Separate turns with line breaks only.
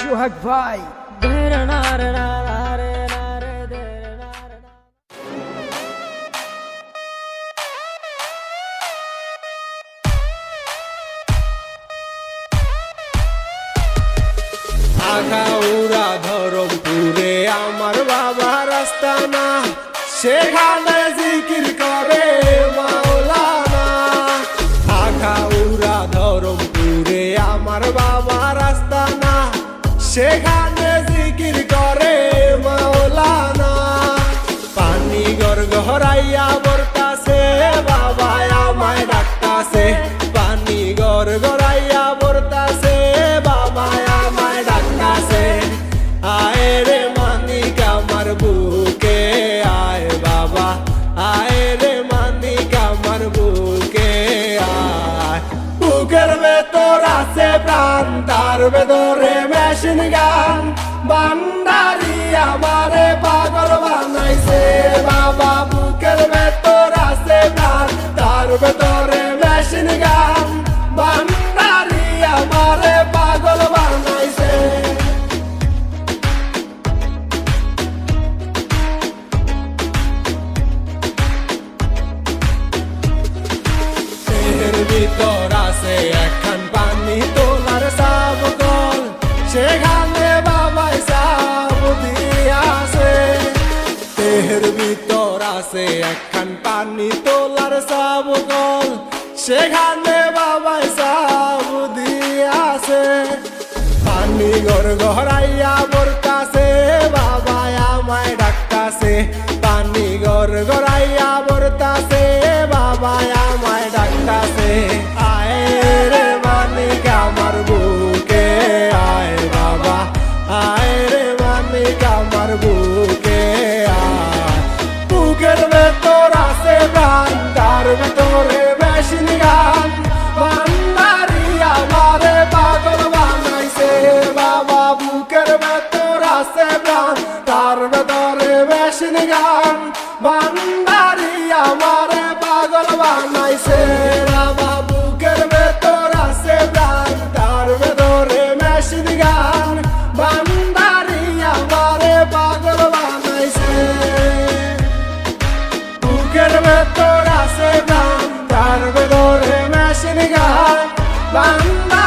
সোহাগ ভাই।
আখাউড়া ধরমপুরে আমার বাবার আস্তানা, সেখানে জিকির করে মাওলানা। আখাউড়া ধরমপুরে আমার বাবার আস্তানা, সেখানে জিকির করে মাওলানা। পানি গড়গড়াইয়া বরতাছে, বাবা আমায় ডাকতাছে। পানি গড়গড়াইয়া বরতাছে, বাবা আমায় ডাকতাছে। আয় রে মানিক আমার বুকে আয় বাবা, আয় রে মানিক আমার বুকে আয়। বুকের ভেতর আছে প্রাণ, তার ভেতরে মেশিন গান। বান্দারি আমারে পাগল বানাইছে বাবা। বুকের ভেতর আছে প্রাণ, তার ভেতরে মেশিন গান। বান্দারি আমারে পাগল বানাইছে। দেহের ভিতর আছে একখান পানি তোলার সাবকল, সেখানে বাবাই সাব দিয়াছে। দেহের ভিতর আছে একখান পানি তোলার সাবকল, সেখানে বাবাই সাব দিয়াছে। পানি গড়গড়াইয়া বরতাছে, বাবা আমায় ডাকতাছে। পানি গড়গড়াইয়া বরতাছে, বাবা আমায় ডাকতাছে। আয় রে মানিক আমার বুকে আয় বাবা, আয় রে মানিক আমার বুকে আয়। বুকের ভেতর আছে প্রাণ, তার ভেতরে মেশিন গান। বান্দারি আমারে পাগল বানাইছে বাবা। বুকের ভেতর আছে প্রাণ, তার ভেতরে মেশিন গান। বান্দারি আমারে পাগল বানাইছে বাবা। বুকের ভেতর আছে প্রাণ, তার ভেতরে মেশিন গান। বান্দারি আমারে পাগল বানাইছে। বুকের ভেতর আছে প্রাণ, তার ভেতরে মেশিন গান। বান্দা